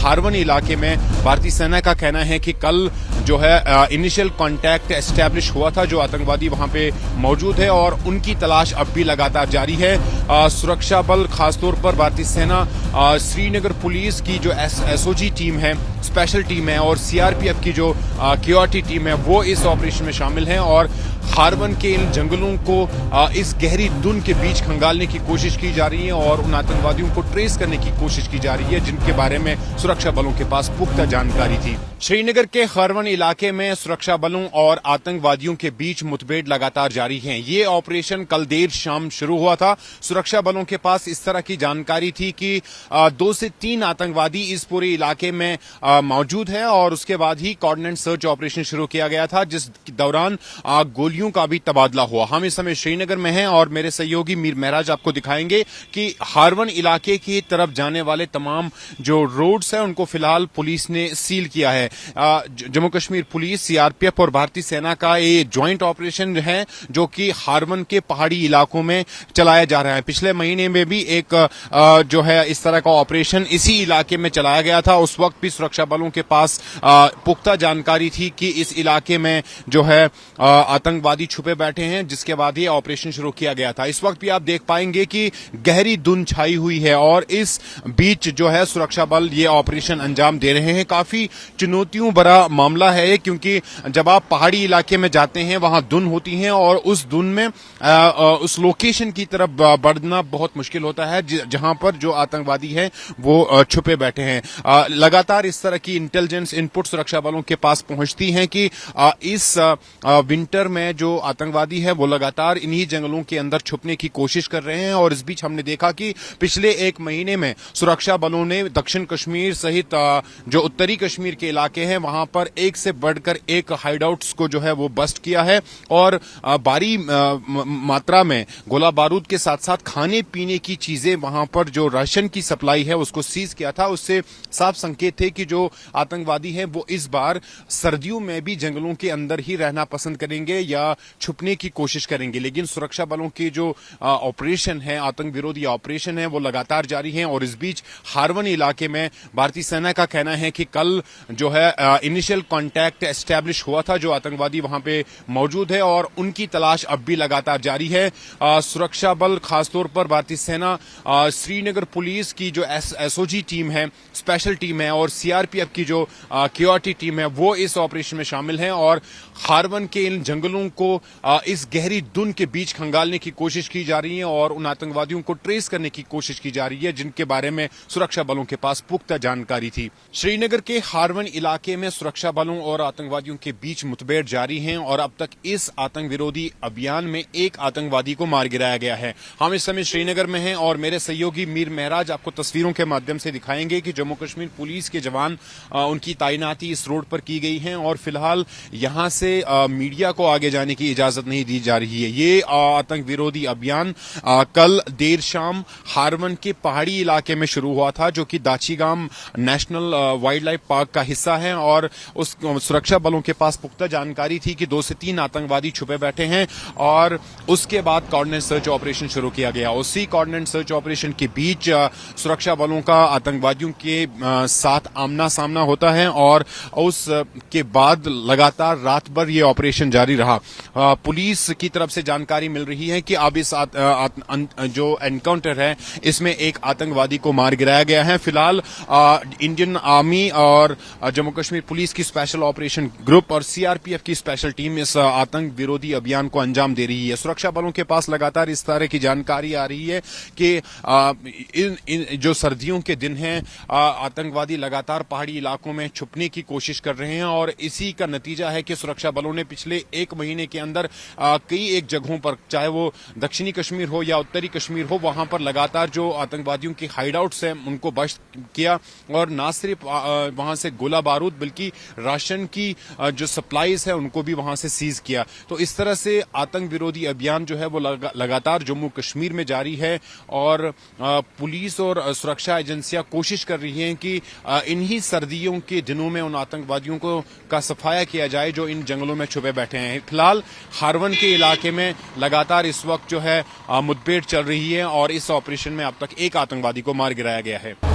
हारवन इलाके में भारतीय सेना का कहना है कि कल जो है इनिशियल कांटेक्ट एस्टैब्लिश हुआ था, जो आतंकवादी वहां पे मौजूद है और उनकी तलाश अब भी लगातार जारी है। सुरक्षा बल, खासतौर पर भारतीय सेना, श्रीनगर पुलिस की जो एसओजी टीम है, स्पेशल टीम है, और सीआरपीएफ की जो क्यूआरटी टीम है, वो इस ऑपरेशन में शामिल हैं और हारवन के इन जंगलों को इस गहरी धुंध के बीच खंगालने की कोशिश की जा रही है और उन आतंकवादियों को ट्रेस करने की कोशिश की जा रही है, जिनके बारे में सुरक्षा बलों के पास पुख्ता जानकारी थी। श्रीनगर के हारवन इलाके में सुरक्षा बलों और आतंकवादियों के बीच मुठभेड़ लगातार जारी है। ये ऑपरेशन कल देर शाम शुरू हुआ था। सुरक्षा बलों के पास इस तरह की जानकारी थी कि 2 से 3 आतंकवादी इस पूरे इलाके में मौजूद है और उसके बाद ही कोऑर्डिनेट सर्च ऑपरेशन शुरू किया गया था, जिस दौरान गोलियों का भी तबादला हुआ। हम इस समय श्रीनगर में हैं और मेरे सहयोगी मीर महराज आपको दिखाएंगे कि हारवन इलाके की तरफ जाने वाले तमाम जो रोड्स हैं उनको फिलहाल पुलिस ने सील किया है। जम्मू कश्मीर पुलिस, सीआरपीएफ और भारतीय सेना का ये ज्वाइंट ऑपरेशन है जो कि हारवन के पहाड़ी इलाकों में चलाया जा रहा है। पिछले महीने में भी एक जो है इस तरह का ऑपरेशन इसी इलाके में चलाया गया था। उस वक्त भी सुरक्षा बलों के पास पुख्ता जानकारी थी कि इस इलाके में जो है आतंकवादी छुपे बैठे हैं, जिसके बाद ये ऑपरेशन शुरू किया गया था। इस वक्त भी आप देख पाएंगे कि गहरी धुंध छाई हुई है और इस बीच जो है सुरक्षा बल ये ऑपरेशन अंजाम दे रहे हैं। काफी चुनौतियों भरा मामला है, क्योंकि जब आप पहाड़ी इलाके में जाते हैं वहां धुंध होती है और उस धुंध में उस लोकेशन की तरफ बढ़ना बहुत मुश्किल होता है जहां पर जो आतंकवादी है वो छुपे बैठे हैं। लगातार इस तरह की इंटेलिजेंस इनपुट सुरक्षा बलों के पास पहुंचती हैं कि इस विंटर में जो आतंकवादी है वो लगातार इन्हीं जंगलों के अंदर छुपने की कोशिश कर रहे हैं। और इस बीच हमने देखा कि पिछले 1 महीने में सुरक्षा बलों ने दक्षिण कश्मीर सहित जो उत्तरी कश्मीर के इलाके हैं वहां पर एक से बढ़कर एक हाइडआउट्स को जो है वो बस्ट किया है और भारी मात्रा में गोला बारूद के साथ साथ खाने पीने की चीजें, वहां पर जो राशन की सप्लाई है उसको सीज किया था। उससे साफ संकेत थे कि जो आतंकवादी हैं वो इस बार सर्दियों में भी जंगलों के अंदर ही रहना पसंद करेंगे या छुपने की कोशिश करेंगे। लेकिन सुरक्षा बलों की जो ऑपरेशन है, आतंक विरोधी ऑपरेशन है, वो लगातार जारी है। और इस बीच हारवन इलाके में भारतीय सेना का कहना है कि कल जो है इनिशियल कांटेक्ट एस्टैब्लिश हुआ था, जो आतंकवादी वहां पे मौजूद है और उनकी तलाश अब भी लगातार जारी है। सुरक्षा बल, खासतौर पर भारतीय सेना, श्रीनगर पुलिस की जो एसओजी टीम है, स्पेशल टीम है, और सीआरपीएफ की जो क्यूआरटी टीम है, वो इस ऑपरेशन में शामिल हैं और हारवन के इन जंगलों को इस गहरी धुंध के बीच खंगालने की कोशिश की जा रही है और उन आतंकवादियों को ट्रेस करने की कोशिश की जा रही है, जिनके बारे में सुरक्षा बलों के पास पुख्ता जानकारी थी। श्रीनगर के हारवन इलाके में सुरक्षा बलों और आतंकवादियों के बीच मुठभेड़ जारी है और अब तक इस आतंक विरोधी अभियान में एक आतंकवादी को मार गिराया गया है। हम इस समय श्रीनगर में हैं और मेरे सहयोगी मीर महराज आपको तस्वीरों के माध्यम से दिखाएंगे कि जम्मू कश्मीर पुलिस के जवान, उनकी तैनाती इस रोड पर की गई है और फिलहाल यहां से मीडिया को आगे जाने की इजाजत नहीं दी जा रही है। ये आतंक विरोधी अभियान कल देर शाम हारवन के पहाड़ी इलाके में शुरू हुआ था, जो कि Dachigam national wild life park का हिस्सा है और उस सुरक्षा बलों के पास पुख्ता जानकारी थी कि 2 से 3 आतंकवादी छुपे बैठे हैं और उसके बाद कोऑर्डिनेट सर्च ऑपरेशन शुरू किया गया। उसी कोऑर्डिनेट सर्च ऑपरेशन के बीच सुरक्षा बलों का आतंकवादियों के साथ आमना सामना होता है और उसके बाद लगातार रात भर ये ऑपरेशन जारी रहा। पुलिस की तरफ से जानकारी मिल रही है कि अब इस जो एनकाउंटर है इसमें एक आतंकवादी को मार गिराया गया है। फिलहाल इंडियन आर्मी और जम्मू कश्मीर पुलिस की स्पेशल ऑपरेशन ग्रुप और सीआरपीएफ की स्पेशल टीम इस आतंक विरोधी अभियान को अंजाम दे रही है। सुरक्षा बलों के पास लगातार इस तरह की जानकारी आ रही है कि इन जो सर्दियों के दिन हैं आतंकवादी लगातार पहाड़ी इलाकों में छुपने की कोशिश कर रहे हैं और इसी का नतीजा है कि सुरक्षा बलों ने पिछले 1 महीने के अंदर कई एक जगहों पर, चाहे वो दक्षिणी कश्मीर हो या उत्तरी कश्मीर हो, वहां पर लगातार जो आतंकवादियों की हाइडआउट्स हैं उनको बस्ट किया और न सिर्फ वहां से गोला बारूद बल्कि राशन की जो सप्लाईज है उनको भी वहां से सीज किया। तो इस तरह से आतंक विरोधी अभियान जो है वो लगातार जम्मू कश्मीर में जारी है और पुलिस और सुरक्षा एजेंसियां कोशिश कर रही हैं कि इन्हीं सर्दियों के दिनों में उन आतंकवादियों का सफाया किया जाए जो इन जंगलों में छुपे बैठे हैं। फिलहाल हारवन के इलाके में लगातार इस वक्त जो है मुठभेड़ चल रही है और इस ऑपरेशन में अब तक एक आतंकवादी को मार गिराया गया है।